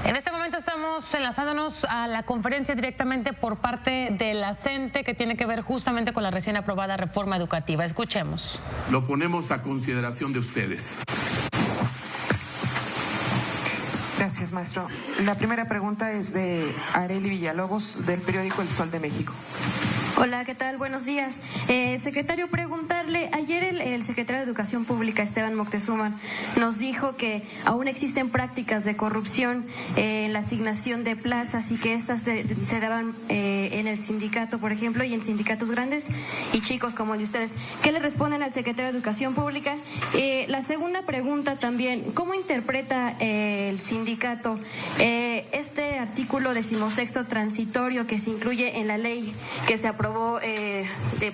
En este momento estamos enlazándonos a la conferencia directamente por parte de la CENTE, que tiene que ver justamente con la recién aprobada reforma educativa. Escuchemos. Lo ponemos a consideración de ustedes. Gracias, maestro. La primera pregunta es de Arely Villalobos, del periódico El Sol de México. Hola, ¿qué tal? Buenos días. Secretario, preguntarle, ayer el secretario de Educación Pública, Esteban Moctezuma, nos dijo que aún existen prácticas de corrupción en la asignación de plazas y que estas se daban en el sindicato, por ejemplo, y en sindicatos grandes y chicos como el de ustedes. ¿Qué le responden al secretario de Educación Pública? La segunda pregunta también, ¿cómo interpreta el sindicato este artículo 16º transitorio que se incluye en la ley que se aprobó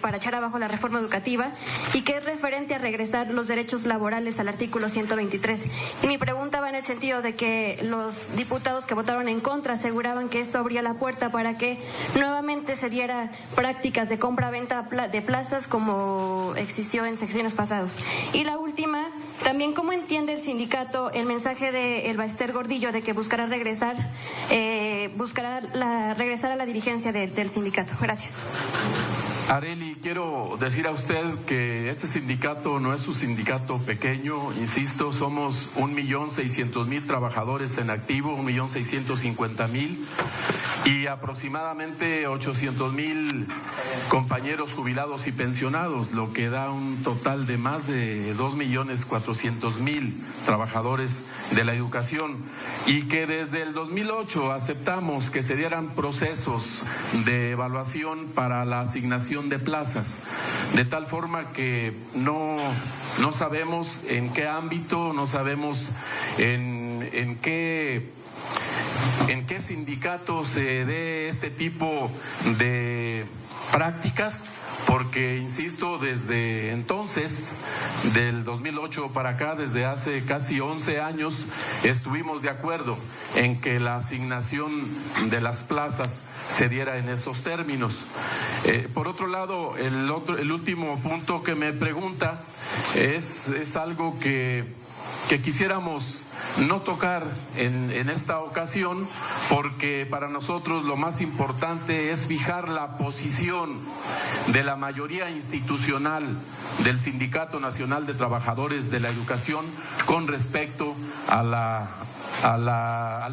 para echar abajo la reforma educativa y que es referente a regresar los derechos laborales al artículo 123? Y mi pregunta va en el sentido de que los diputados que votaron en contra aseguraban que esto abría la puerta para que nuevamente se diera prácticas de compra-venta de plazas como existió en secciones pasadas. Y la última, también, ¿cómo entiende el sindicato el mensaje de el Baester Gordillo de que buscará regresar a la dirigencia del sindicato? Gracias. Arely, quiero decir a usted que este sindicato no es un sindicato pequeño, insisto, somos 1.600.000 trabajadores en activo, 1.650.000 y aproximadamente 800.000 compañeros jubilados y pensionados, lo que da un total de más de 2.400.000 trabajadores de la educación, y que desde el 2008 aceptamos que se dieran procesos de evaluación para la asignación de plazas, de tal forma que no sabemos en qué ámbito, no sabemos en qué sindicato se dé este tipo de prácticas, porque, insisto, desde entonces, del 2008 para acá, desde hace casi 11 años, estuvimos de acuerdo en que la asignación de las plazas se diera en esos términos. Por otro lado, el último punto que me pregunta es algo que quisiéramos no tocar en esta ocasión, porque para nosotros lo más importante es fijar la posición de la mayoría institucional del Sindicato Nacional de Trabajadores de la Educación con respecto al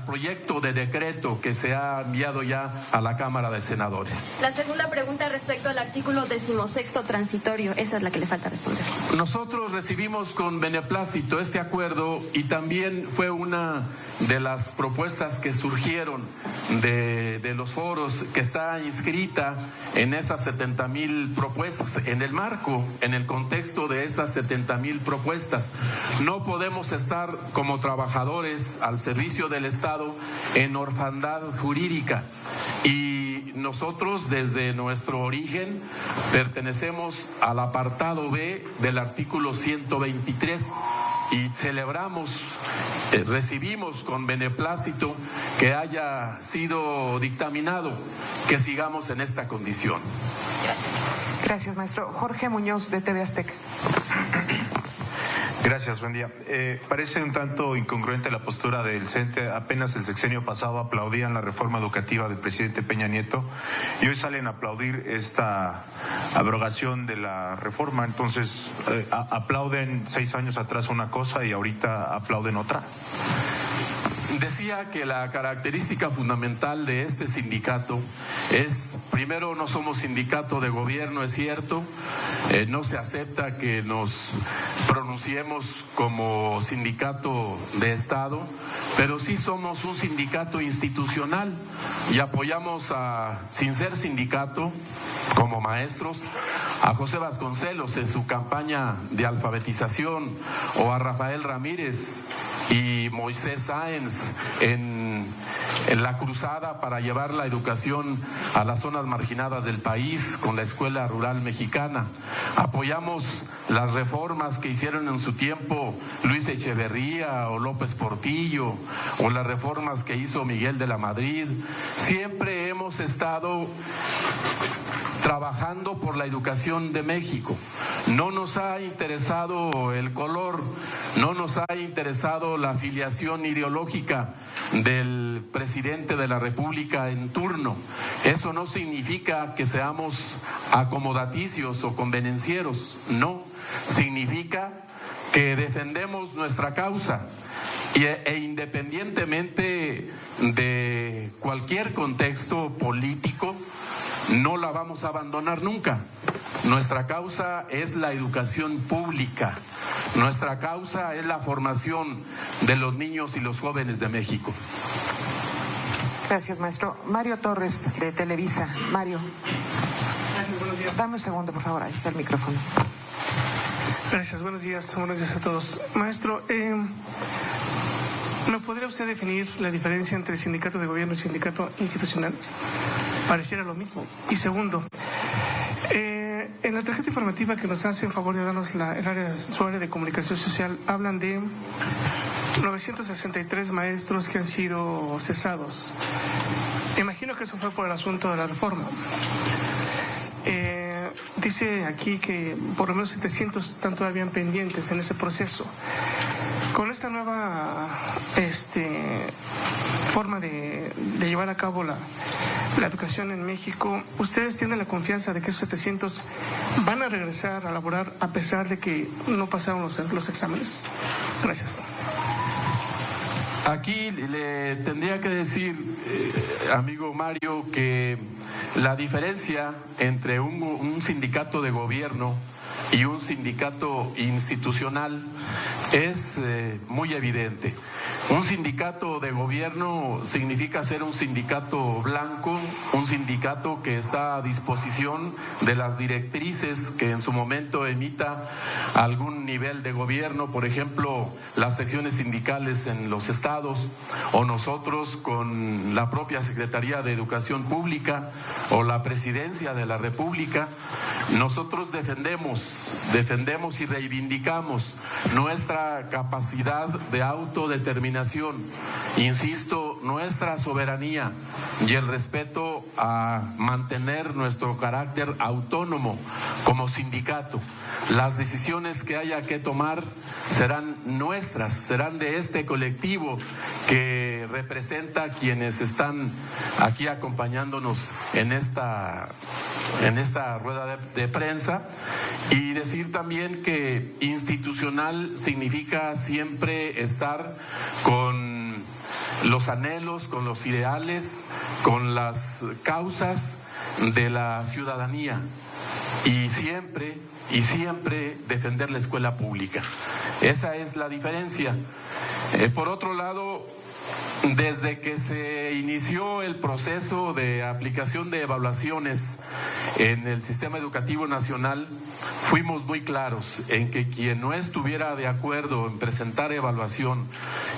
proyecto de decreto que se ha enviado ya a la Cámara de Senadores. La segunda pregunta respecto al artículo 16º transitorio, esa es la que le falta responder. Nosotros recibimos con beneplácito este acuerdo y también fue una de las propuestas que surgieron de los foros, que está inscrita en esas 70,000 propuestas, en el contexto de esas 70,000 propuestas. No podemos estar como trabajadores al servicio del Estado en orfandad jurídica, y nosotros desde nuestro origen pertenecemos al apartado B del artículo 123 y recibimos con beneplácito que haya sido dictaminado que sigamos en esta condición. Gracias, maestro. Jorge Muñoz, de TV Azteca. Gracias, buen día. Parece un tanto incongruente la postura del CENTE. Apenas el sexenio pasado aplaudían la reforma educativa del presidente Peña Nieto y hoy salen a aplaudir esta abrogación de la reforma. Entonces, aplauden 6 años atrás una cosa y ahorita aplauden otra. Decía que la característica fundamental de este sindicato es, primero, no somos sindicato de gobierno, es cierto, no se acepta que nos pronunciemos como sindicato de Estado, pero sí somos un sindicato institucional y apoyamos sin ser sindicato, como maestros, a José Vasconcelos en su campaña de alfabetización, o a Rafael Ramírez y Moisés Sáenz en la cruzada para llevar la educación a las zonas marginadas del país con la Escuela Rural Mexicana. Apoyamos las reformas que hicieron en su tiempo Luis Echeverría o López Portillo, o las reformas que hizo Miguel de la Madrid. Siempre hemos estado trabajando por la educación de México. No nos ha interesado el color, no nos ha interesado la afiliación ideológica del presidente de la República en turno. Eso no significa que seamos acomodaticios o convenencieros, no. Significa que defendemos nuestra causa e independientemente de cualquier contexto político, no la vamos a abandonar nunca. Nuestra causa es la educación pública. Nuestra causa es la formación de los niños y los jóvenes de México. Gracias, maestro. Mario Torres, de Televisa. Mario. Gracias, buenos días. Dame un segundo, por favor. Ahí está el micrófono. Gracias, buenos días a todos. Maestro, ¿me podría usted definir la diferencia entre sindicato de gobierno y sindicato institucional? Pareciera lo mismo. Y segundo, en la tarjeta informativa que nos hace en favor de darnos su área de comunicación social, hablan de 963 maestros que han sido cesados. Imagino que eso fue por el asunto de la reforma. Dice aquí que por lo menos 700 están todavía pendientes en ese proceso. Con esta nueva forma de llevar a cabo la educación en México, ¿ustedes tienen la confianza de que esos 700 van a regresar a laborar a pesar de que no pasaron los exámenes? Gracias. Aquí le tendría que decir, amigo Mario, que la diferencia entre un sindicato de gobierno y un sindicato institucional es muy evidente. Un sindicato de gobierno significa ser un sindicato blanco, un sindicato que está a disposición de las directrices que en su momento emita algún nivel de gobierno, por ejemplo, las secciones sindicales en los estados, o nosotros con la propia Secretaría de Educación Pública o la Presidencia de la República. Nosotros defendemos y reivindicamos nuestra capacidad de autodeterminación, insisto, nuestra soberanía y el respeto a mantener nuestro carácter autónomo como sindicato. Las decisiones que haya que tomar serán nuestras, serán de este colectivo que representa a quienes están aquí acompañándonos en esta rueda de prensa, y decir también que institucional significa siempre estar con los anhelos, con los ideales, con las causas de la ciudadanía y siempre defender la escuela pública. Esa es la diferencia. Por otro lado, desde que se inició el proceso de aplicación de evaluaciones en el sistema educativo nacional, fuimos muy claros en que quien no estuviera de acuerdo en presentar evaluación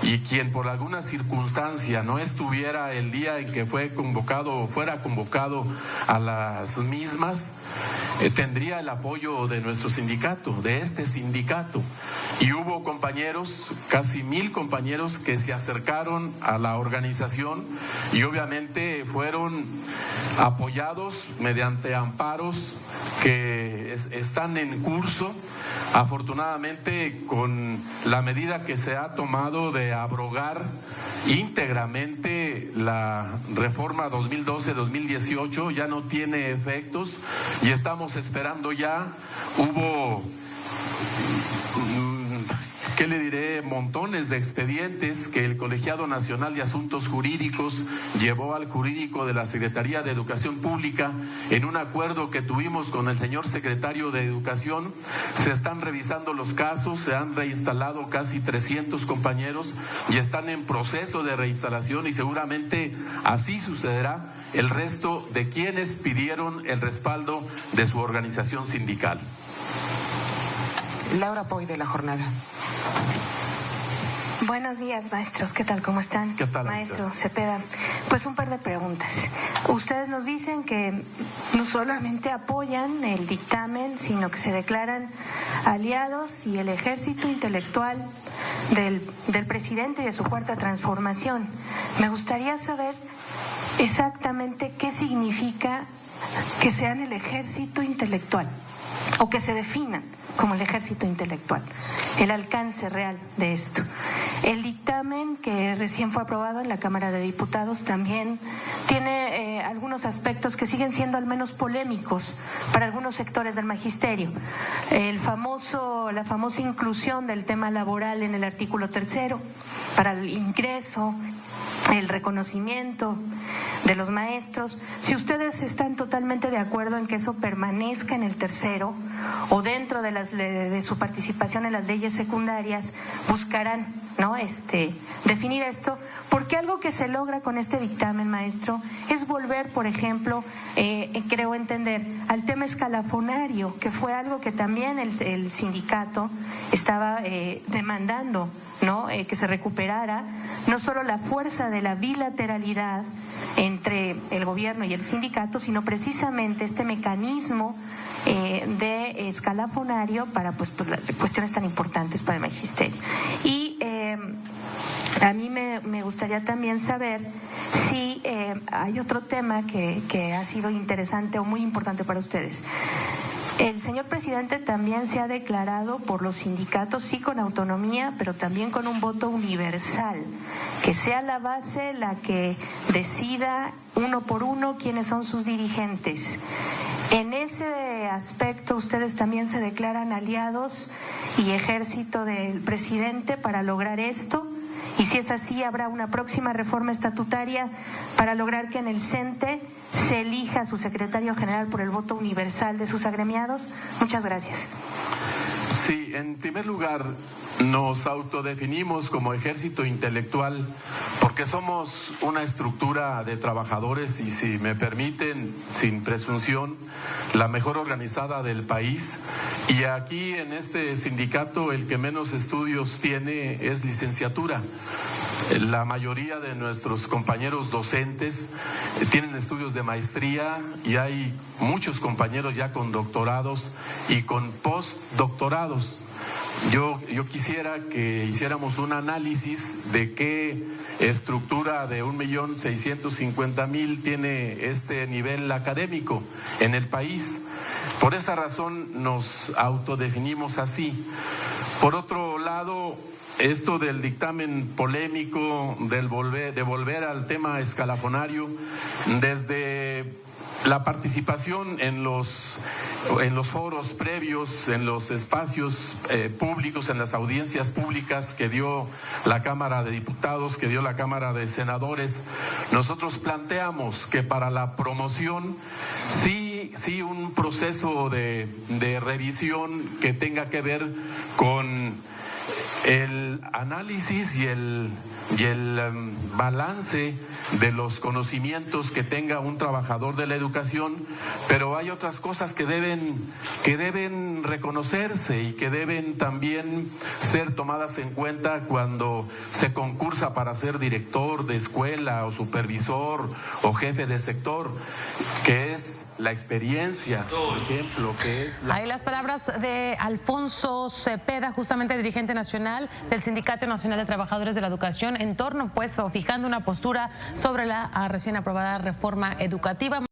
y quien por alguna circunstancia no estuviera el día en que fuera convocado a las mismas, tendría el apoyo de nuestro sindicato, de este sindicato. Y hubo compañeros, casi 1000 compañeros, que se acercaron a la organización y obviamente fueron apoyados mediante amparos que están en curso. Afortunadamente, con la medida que se ha tomado de abrogar íntegramente la reforma 2012-2018, ya no tiene efectos y estamos esperando ya. Hubo, ¿qué le diré?, montones de expedientes que el Colegiado Nacional de Asuntos Jurídicos llevó al jurídico de la Secretaría de Educación Pública en un acuerdo que tuvimos con el señor secretario de Educación. Se están revisando los casos, se han reinstalado casi 300 compañeros y están en proceso de reinstalación, y seguramente así sucederá el resto de quienes pidieron el respaldo de su organización sindical. Laura Poy, de La Jornada. Buenos días, maestros. ¿Qué tal? ¿Cómo están? ¿Qué tal, Maestro Cepeda, pues un par de preguntas. Ustedes nos dicen que no solamente apoyan el dictamen, sino que se declaran aliados y el ejército intelectual del presidente y de su cuarta transformación. Me gustaría saber exactamente qué significa que sean el ejército intelectual o que se definan como el ejército intelectual, el alcance real de esto. El dictamen que recién fue aprobado en la Cámara de Diputados también tiene algunos aspectos que siguen siendo al menos polémicos para algunos sectores del magisterio. La famosa inclusión del tema laboral en el artículo 3 para el ingreso, el reconocimiento de los maestros. Si ustedes están totalmente de acuerdo en que eso permanezca en el 3 o dentro de su participación en las leyes secundarias, buscarán definir esto, porque algo que se logra con este dictamen, maestro, es volver, por ejemplo, creo entender, al tema escalafonario, que fue algo que también el sindicato estaba demandando, que se recuperara no solo la fuerza de la bilateralidad entre el gobierno y el sindicato, sino precisamente este mecanismo de escalafonario para cuestiones tan importantes para el magisterio. Y a mí me gustaría también saber si hay otro tema que ha sido interesante o muy importante para ustedes. El señor presidente también se ha declarado por los sindicatos, sí con autonomía, pero también con un voto universal, que sea la base la que decida uno por uno quiénes son sus dirigentes. En ese aspecto, ustedes también se declaran aliados y ejército del presidente para lograr esto. Y si es así, habrá una próxima reforma estatutaria para lograr que en el CENTE se elija a su secretario general por el voto universal de sus agremiados. Muchas gracias. Sí, en primer lugar, nos autodefinimos como ejército intelectual porque somos una estructura de trabajadores y, si me permiten, sin presunción, la mejor organizada del país. Y aquí en este sindicato el que menos estudios tiene es licenciatura. La mayoría de nuestros compañeros docentes tienen estudios de maestría y hay muchos compañeros ya con doctorados y con postdoctorados. Yo quisiera que hiciéramos un análisis de qué estructura de 1.650.000 tiene este nivel académico en el país. Por esa razón nos autodefinimos así. Por otro lado, esto del dictamen polémico, de volver al tema escalafonario, desde la participación en los foros previos, en los espacios públicos, en las audiencias públicas que dio la Cámara de Diputados, que dio la Cámara de Senadores, nosotros planteamos que para la promoción sí un proceso de revisión que tenga que ver con el análisis y el balance de los conocimientos que tenga un trabajador de la educación, pero hay otras cosas que deben reconocerse y que deben también ser tomadas en cuenta cuando se concursa para ser director de escuela o supervisor o jefe de sector, que es la experiencia, por ejemplo, que es Ahí las palabras de Alfonso Cepeda, justamente dirigente nacional del Sindicato Nacional de Trabajadores de la Educación, en torno, o fijando una postura sobre la recién aprobada reforma educativa.